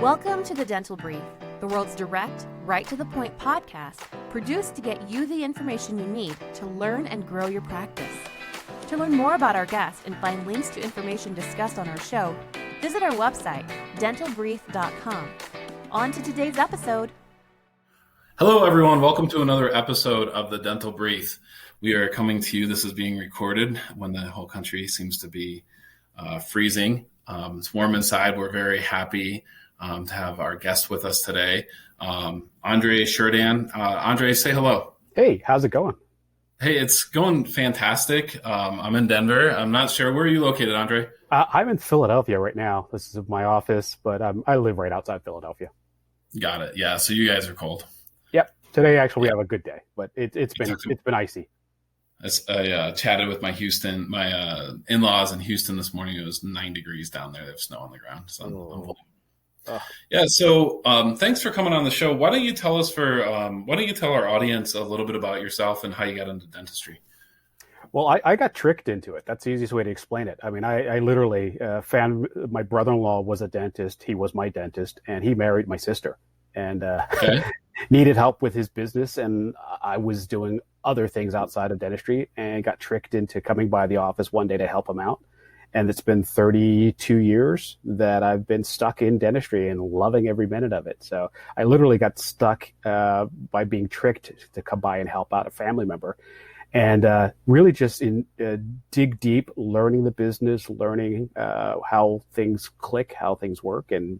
Welcome to the Dental Brief, the world's direct, right-to-the-point podcast produced to get you the information you need to learn and grow your practice. To learn more about our guests and find links to information discussed on our show, visit our website, dentalbrief.com. On to today's episode. Hello, everyone. Welcome to another episode of the Dental Brief. We are coming to you. This is being recorded when the whole country seems to be freezing. It's warm inside. We're very happy to have our guest with us today, Andre Shirdan. Andre, say hello. Hey, how's it going? Hey, it's going fantastic. I'm in Denver. I'm not sure. Where are you located, Andre? I'm in Philadelphia right now. This is my office, but I live right outside Philadelphia. Got it. Yeah, so you guys are cold. Yep. Today, actually, we have a good day, but it's been icy. I chatted with my in-laws in Houston this morning. It was 9 degrees down there. They have snow on the ground. So yeah. So thanks for coming on the show. Why don't you tell our audience a little bit about yourself and how you got into dentistry? Well, I got tricked into it. That's the easiest way to explain it. I mean, I literally found my brother-in-law was a dentist. He was my dentist, and he married my sister, and needed help with his business. And I was doing other things outside of dentistry and got tricked into coming by the office one day to help him out. And it's been 32 years that I've been stuck in dentistry and loving every minute of it. So I literally got stuck by being tricked to come by and help out a family member. And really just dig deep, learning the business, learning how things click, how things work, and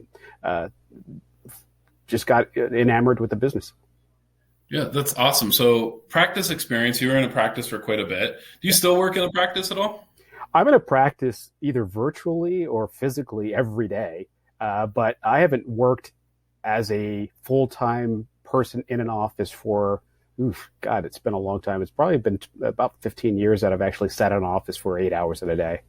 just got enamored with the business. Yeah, that's awesome. So practice experience, you were in a practice for quite a bit. Do you still work in a practice at all? I'm in a practice either virtually or physically every day, but I haven't worked as a full-time person in an office for, it's been a long time. It's probably been about 15 years that I've actually sat in an office for 8 hours in a day.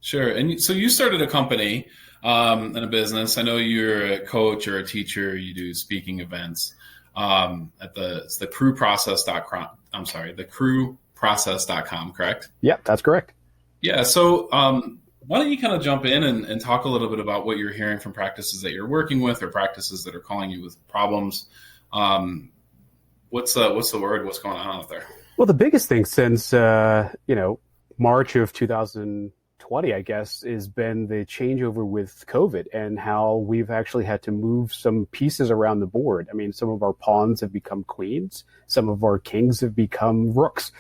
Sure. And so you started a company and a business. I know you're a coach or a teacher. You do speaking events. It's the crewprocess.com. I'm sorry, the crewprocess.com, correct? Yep, that's correct. Yeah. So why don't you kind of jump in and talk a little bit about what you're hearing from practices that you're working with or practices that are calling you with problems? What's the word? What's going on out there? Well, the biggest thing since, March of 2020, I guess, has been the changeover with COVID and how we've actually had to move some pieces around the board. I mean, some of our pawns have become queens. Some of our kings have become rooks,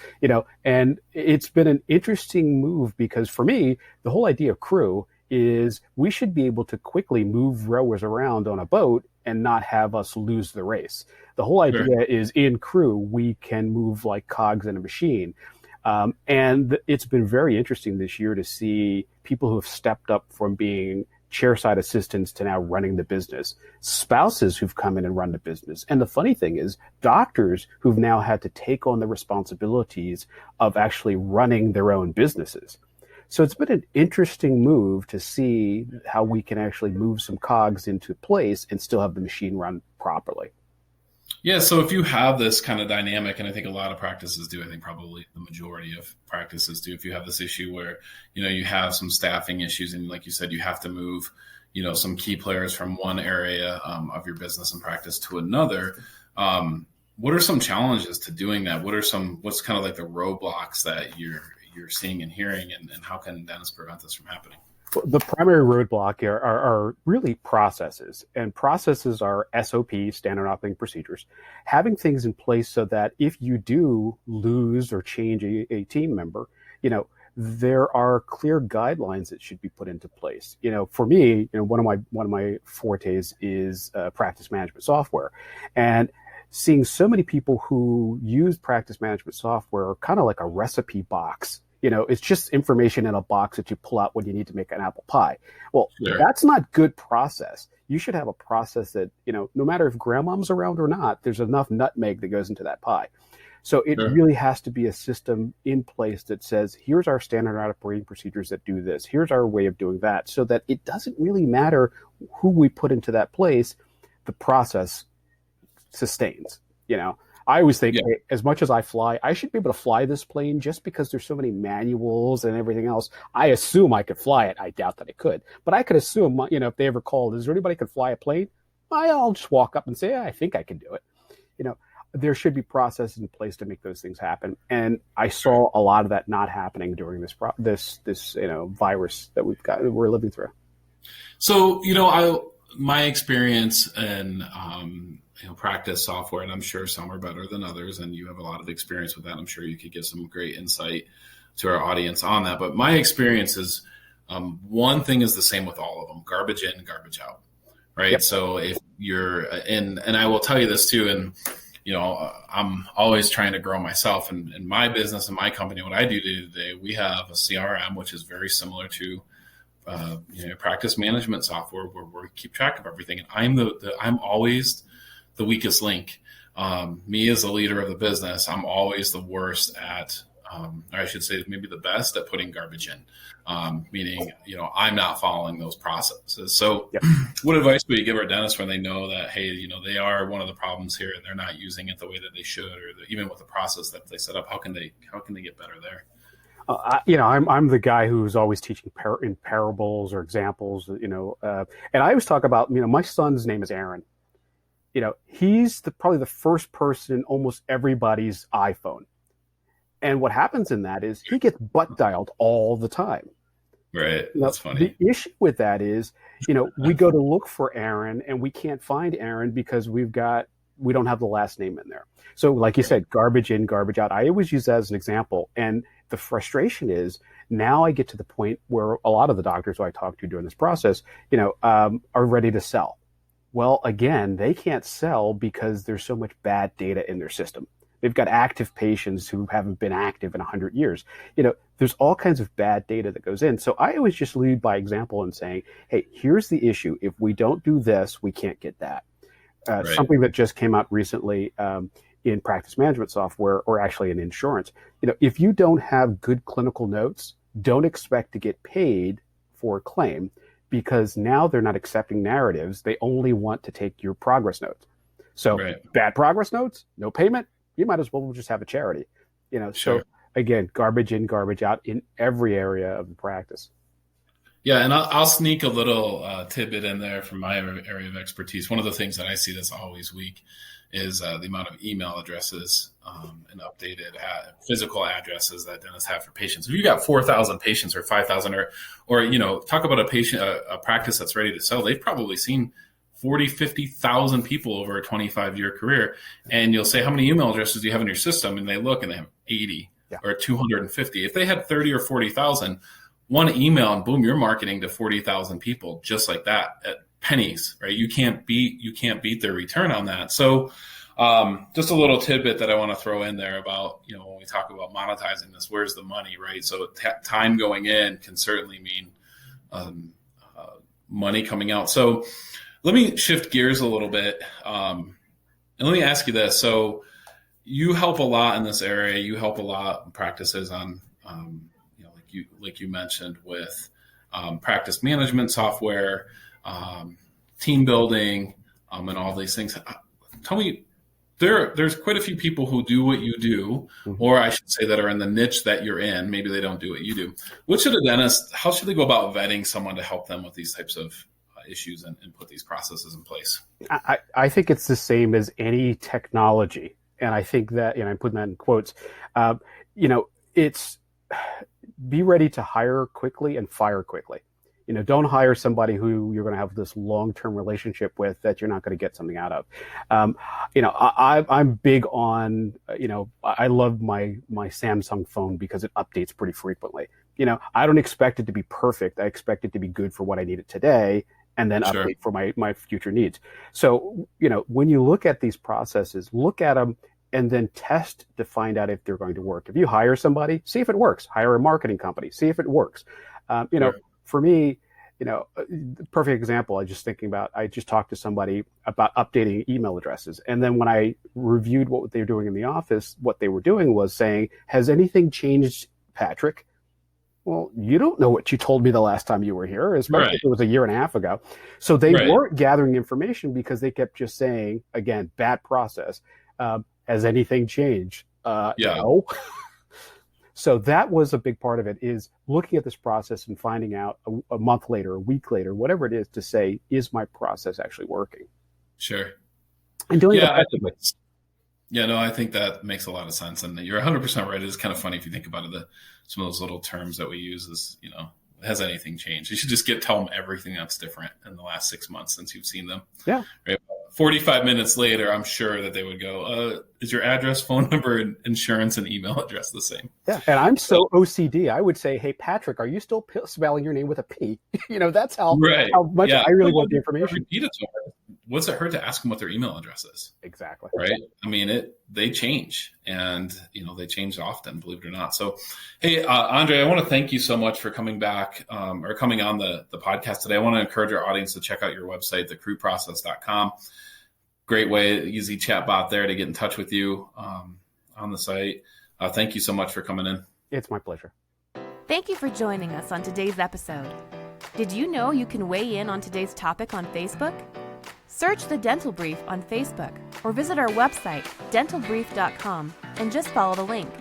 and it's been an interesting move because for me, the whole idea of crew is we should be able to quickly move rowers around on a boat and not have us lose the race. The whole idea is in crew, we can move like cogs in a machine. And it's been very interesting this year to see people who have stepped up from being chairside assistants to now running the business, spouses who've come in and run the business. And the funny thing is doctors who've now had to take on the responsibilities of actually running their own businesses. So it's been an interesting move to see how we can actually move some cogs into place and still have the machine run properly. Yeah, so if you have this kind of dynamic, and I think a lot of practices do, I think probably the majority of practices do, if you have this issue where, you have some staffing issues and like you said, you have to move, some key players from one area of your business and practice to another, what are some challenges to doing that? What's kind of like the roadblocks that you're seeing and hearing, and how can dentists prevent this from happening? The primary roadblock are really processes, and processes are SOP, standard operating procedures, having things in place so that if you do lose or change a team member, there are clear guidelines that should be put into place. For me, one of my fortes is practice management software, and seeing so many people who use practice management software are kind of like a recipe box. It's just information in a box that you pull out when you need to make an apple pie. Well, That's not good process. You should have a process that, no matter if grandmom's around or not, there's enough nutmeg that goes into that pie. So it really has to be a system in place that says, here's our standard operating procedures that do this. Here's our way of doing that, so that it doesn't really matter who we put into that place. The process sustains, I always think, Yeah. hey, as much as I fly, I should be able to fly this plane just because there's so many manuals and everything else. I assume I could fly it. I doubt that I could, but I could assume, if they ever called, is there anybody who could fly a plane? I'll just walk up and say, I think I can do it. There should be processes in place to make those things happen. And I saw a lot of that not happening during this virus that we're living through. So, my experience in practice software, and I'm sure some are better than others, and you have a lot of experience with that. I'm sure you could give some great insight to our audience on that. But my experience is one thing is the same with all of them: garbage in, garbage out, right? Yep. So if you're in, and I will tell you this too, and I'm always trying to grow myself and in my business and my company. What I do today, we have a CRM, which is very similar to practice management software where we keep track of everything. And I'm always the weakest link. Me as the leader of the business, I'm always the worst at, or I should say maybe the best at putting garbage in, meaning, I'm not following those processes. So Yep. What advice would you give our dentists when they know that, hey, they are one of the problems here and they're not using it the way that they should, or even with the process that they set up, how can they get better there? I'm the guy who's always teaching in parables or examples, and I always talk about, my son's name is Aaron. He's probably the first person in almost everybody's iPhone. And what happens in that is he gets butt dialed all the time. Right. That's funny. The issue with that is, we go to look for Aaron and we can't find Aaron because we don't have the last name in there. So like you said, garbage in, garbage out. I always use that as an example. And the frustration is now I get to the point where a lot of the doctors who I talk to during this process, are ready to sell. Well, again, they can't sell because there's so much bad data in their system. They've got active patients who haven't been active in 100 years. There's all kinds of bad data that goes in. So I always just lead by example and saying, hey, here's the issue. If we don't do this, we can't get that. Right. Something that just came out recently in practice management software, or actually in insurance. If you don't have good clinical notes, don't expect to get paid for a claim, because now they're not accepting narratives. They only want to take your progress notes. So Bad progress notes, no payment. You might as well just have a charity, Sure. So again, garbage in, garbage out in every area of the practice. Yeah, and I'll sneak a little tidbit in there from my area of expertise. One of the things that I see that's always weak is the amount of email addresses and updated physical addresses that dentists have for patients. If you got 4,000 patients or 5,000, or talk about a practice that's ready to sell, they've probably seen 40, 50,000 people over a 25-year career. And you'll say, how many email addresses do you have in your system? And they look and they have 80 or 250. If they had 30 or 40,000, one email and boom, you're marketing to 40,000 people just like that at pennies, right? You can't beat their return on that. So just a little tidbit that I want to throw in there about, when we talk about monetizing this, where's the money, right? So time going in can certainly mean money coming out. So let me shift gears a little bit, and let me ask you this. So you help a lot in this area. You help a lot in practices on, like you mentioned, with practice management software, team building, and all these things. Tell me, there's quite a few people who do what you do, or I should say that are in the niche that you're in. Maybe they don't do what you do. How should they go about vetting someone to help them with these types of issues and put these processes in place? I think it's the same as any technology. And I think that, I'm putting that in quotes, it's be ready to hire quickly and fire quickly. Don't hire somebody who you're going to have this long-term relationship with that you're not going to get something out of. I'm big on, I love my Samsung phone because it updates pretty frequently. I don't expect it to be perfect. I expect it to be good for what I need it today, and then update for my future needs. So, when you look at these processes, look at them and then test to find out if they're going to work. If you hire somebody, see if it works. Hire a marketing company, see if it works. For me, perfect example, I just talked to somebody about updating email addresses. And then when I reviewed what they were doing in the office, what they were doing was saying, has anything changed, Patrick? Well, you don't know what you told me the last time you were here, especially if it was a year and a half ago. So they weren't gathering information because they kept just saying, again, bad process. has anything changed? Yeah. No. So that was a big part of it, is looking at this process and finding out a month later, a week later, whatever it is, to say, is my process actually working? Sure. And doing it Yeah, effectively. I think that makes a lot of sense. And you're 100% right. It is kind of funny if you think about it, some of those little terms that we use is, has anything changed? You should just tell them everything that's different in the last 6 months since you've seen them. Yeah. Right? 45 minutes later, I'm sure that they would go, is your address, phone number, insurance, and email address the same? Yeah. And I'm so OCD. I would say, hey, Patrick, are you still spelling your name with a P? That's how much I really want the information. Repeat it to her. What's it hurt to ask them what their email address is? Exactly. Right. I mean, they change, and, they change often, believe it or not. So, hey, Andre, I want to thank you so much for coming back or coming on the podcast today. I want to encourage our audience to check out your website, thecrewprocess.com. Great way, easy chat bot there to get in touch with you on the site. Thank you so much for coming in. It's my pleasure. Thank you for joining us on today's episode. Did you know you can weigh in on today's topic on Facebook? Search The Dental Brief on Facebook or visit our website, dentalbrief.com, and just follow the link.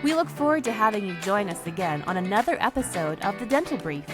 We look forward to having you join us again on another episode of The Dental Brief.